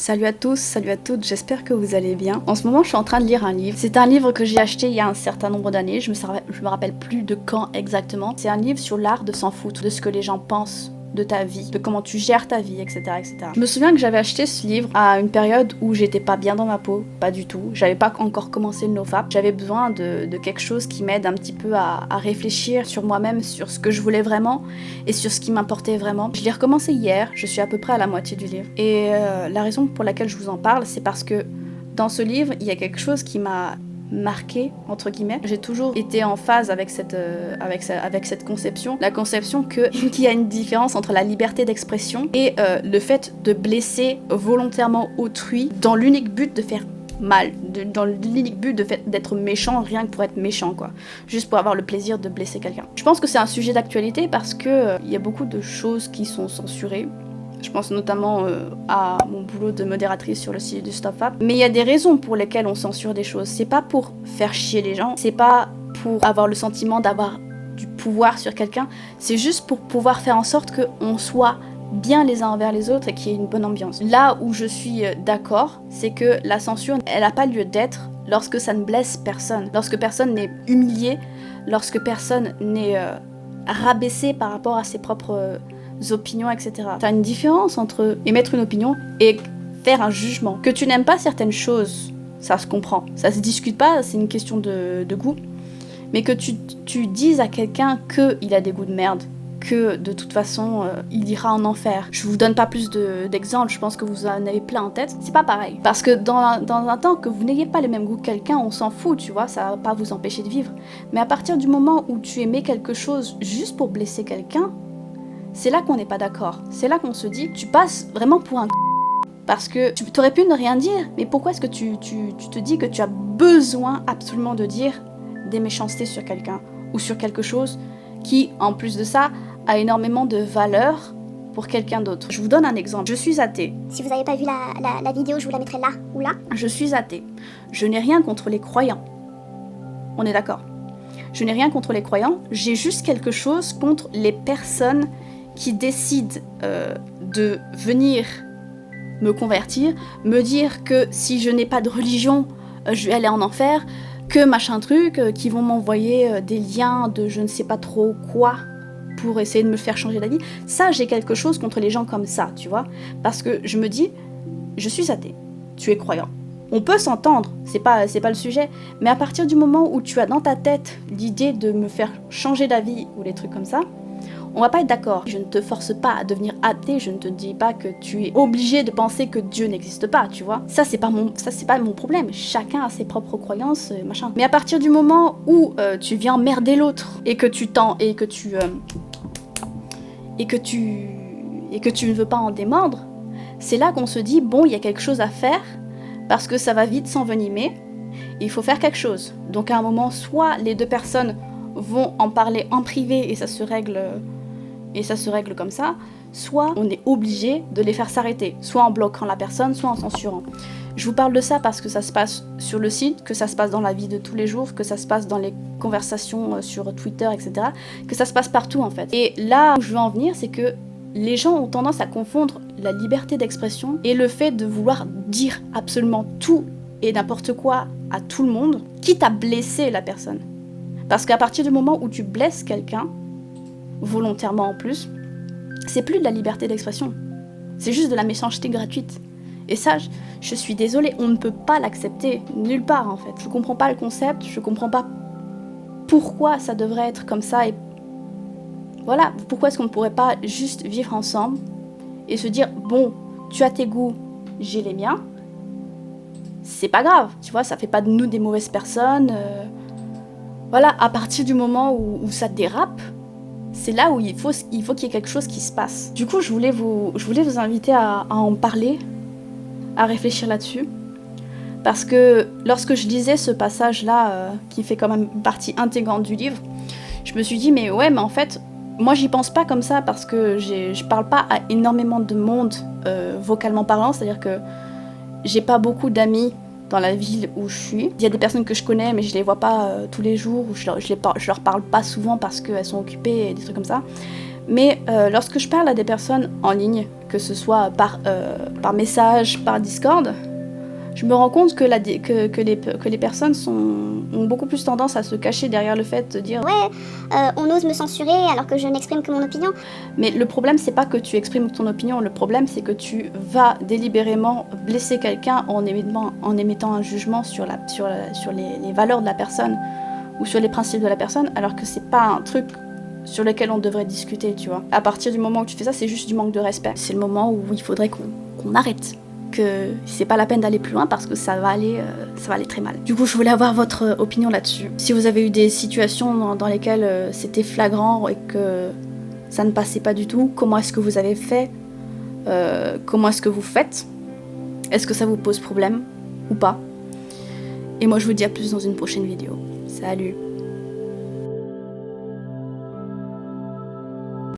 Salut à tous, salut à toutes, j'espère que vous allez bien. En ce moment, je suis en train de lire un livre. C'est un livre que j'ai acheté il y a un certain nombre d'années, je me rappelle plus de quand exactement. C'est un livre sur l'art de s'en foutre, de ce que les gens pensent de ta vie, de comment tu gères ta vie, etc., etc. Je me souviens que j'avais acheté ce livre à une période où j'étais pas bien dans ma peau, pas du tout. J'avais pas encore commencé le NoFap. J'avais besoin de quelque chose qui m'aide un petit peu à réfléchir sur moi-même, sur ce que je voulais vraiment et sur ce qui m'importait vraiment. Je l'ai recommencé hier, je suis à peu près à la moitié du livre. Et la raison pour laquelle je vous en parle, c'est parce que dans ce livre, il y a quelque chose qui m'a marqué, entre guillemets. J'ai toujours été en phase avec cette conception, la conception qu'il y a une différence entre la liberté d'expression et le fait de blesser volontairement autrui dans l'unique but de faire mal, dans l'unique but d'être méchant, rien que pour être méchant, quoi. Juste pour avoir le plaisir de blesser quelqu'un. Je pense que c'est un sujet d'actualité parce que il y a beaucoup de choses qui sont censurées. Je pense notamment à mon boulot de modératrice sur le site du StopFap. Mais il y a des raisons pour lesquelles on censure des choses. C'est pas pour faire chier les gens, c'est pas pour avoir le sentiment d'avoir du pouvoir sur quelqu'un, c'est juste pour pouvoir faire en sorte qu'on soit bien les uns envers les autres et qu'il y ait une bonne ambiance. Là où je suis d'accord, c'est que la censure, elle n'a pas lieu d'être lorsque ça ne blesse personne, lorsque personne n'est humilié, lorsque personne n'est rabaissé par rapport à ses propres opinions, etc. T'as une différence entre émettre une opinion et faire un jugement. Que tu n'aimes pas certaines choses, ça se comprend, ça se discute pas, c'est une question de goût. Mais que tu dises à quelqu'un qu'il a des goûts de merde, que de toute façon il ira en enfer. Je vous donne pas plus d'exemples, je pense que vous en avez plein en tête. C'est pas pareil. Parce que dans un temps que vous n'ayez pas les mêmes goûts que quelqu'un, on s'en fout, tu vois, ça va pas vous empêcher de vivre. Mais à partir du moment où tu aimais quelque chose juste pour blesser quelqu'un, c'est là qu'on n'est pas d'accord. C'est là qu'on se dit, tu passes vraiment pour un parce que tu aurais pu ne rien dire, mais pourquoi est-ce que tu te dis que tu as besoin absolument de dire des méchancetés sur quelqu'un ou sur quelque chose qui, en plus de ça, a énormément de valeur pour quelqu'un d'autre. Je vous donne un exemple. Je suis athée. Si vous n'avez pas vu la vidéo, je vous la mettrai là ou là. Je suis athée. Je n'ai rien contre les croyants. On est d'accord. Je n'ai rien contre les croyants, j'ai juste quelque chose contre les personnes qui décident de venir me convertir, me dire que si je n'ai pas de religion, je vais aller en enfer, que machin truc, qui vont m'envoyer des liens de je ne sais pas trop quoi pour essayer de me faire changer d'avis. Ça, j'ai quelque chose contre les gens comme ça, tu vois. Parce que je me dis, je suis athée, tu es croyant. On peut s'entendre, c'est pas le sujet, mais à partir du moment où tu as dans ta tête l'idée de me faire changer d'avis ou des trucs comme ça, on va pas être d'accord. Je ne te force pas à devenir athée, je ne te dis pas que tu es obligé de penser que Dieu n'existe pas, tu vois. Ça c'est pas mon problème. Chacun a ses propres croyances, machin. Mais à partir du moment où tu viens emmerder l'autre et que tu ne veux pas en démordre, c'est là qu'on se dit bon, il y a quelque chose à faire parce que ça va vite s'envenimer. Il faut faire quelque chose. Donc à un moment, soit les deux personnes vont en parler en privé et ça se règle comme ça, soit on est obligé de les faire s'arrêter, soit en bloquant la personne, soit en censurant. Je vous parle de ça parce que ça se passe sur le site, que ça se passe dans la vie de tous les jours, que ça se passe dans les conversations sur Twitter, etc., que ça se passe partout en fait. Et là où je veux en venir, c'est que les gens ont tendance à confondre la liberté d'expression et le fait de vouloir dire absolument tout et n'importe quoi à tout le monde, quitte à blesser la personne. Parce qu'à partir du moment où tu blesses quelqu'un, volontairement en plus, c'est plus de la liberté d'expression. C'est juste de la méchanceté gratuite. Et ça, je suis désolée, on ne peut pas l'accepter nulle part en fait. Je comprends pas le concept, je comprends pas pourquoi ça devrait être comme ça et voilà, pourquoi est-ce qu'on ne pourrait pas juste vivre ensemble et se dire bon, tu as tes goûts, j'ai les miens. C'est pas grave, tu vois, ça fait pas de nous des mauvaises personnes. Voilà, à partir du moment où ça dérape, c'est là où il faut qu'il y ait quelque chose qui se passe. Du coup, je voulais vous inviter à en parler, à réfléchir là-dessus. Parce que lorsque je lisais ce passage-là, qui fait quand même partie intégrante du livre, je me suis dit, mais en fait, moi j'y pense pas comme ça parce que je parle pas à énormément de monde vocalement parlant, c'est-à-dire que j'ai pas beaucoup d'amis dans la ville où je suis. Il y a des personnes que je connais mais je les vois pas tous les jours, ou je leur parle pas souvent parce qu'elles sont occupées et des trucs comme ça. Mais lorsque je parle à des personnes en ligne, que ce soit par message, par Discord, je me rends compte que les personnes ont beaucoup plus tendance à se cacher derrière le fait de dire on ose me censurer alors que je n'exprime que mon opinion. Mais le problème, c'est pas que tu exprimes ton opinion, le problème, c'est que tu vas délibérément blesser quelqu'un en émettant un jugement sur les valeurs de la personne ou sur les principes de la personne, alors que c'est pas un truc sur lequel on devrait discuter, tu vois. À partir du moment où tu fais ça, c'est juste du manque de respect. C'est le moment où il faudrait qu'on arrête. Que c'est pas la peine d'aller plus loin parce que ça va aller très mal. Du coup, je voulais avoir votre opinion là-dessus. Si vous avez eu des situations dans lesquelles c'était flagrant et que ça ne passait pas du tout, comment est-ce que vous avez fait? Comment est-ce que vous faites? Est-ce que ça vous pose problème ou pas? Et moi, je vous dis à plus dans une prochaine vidéo. Salut!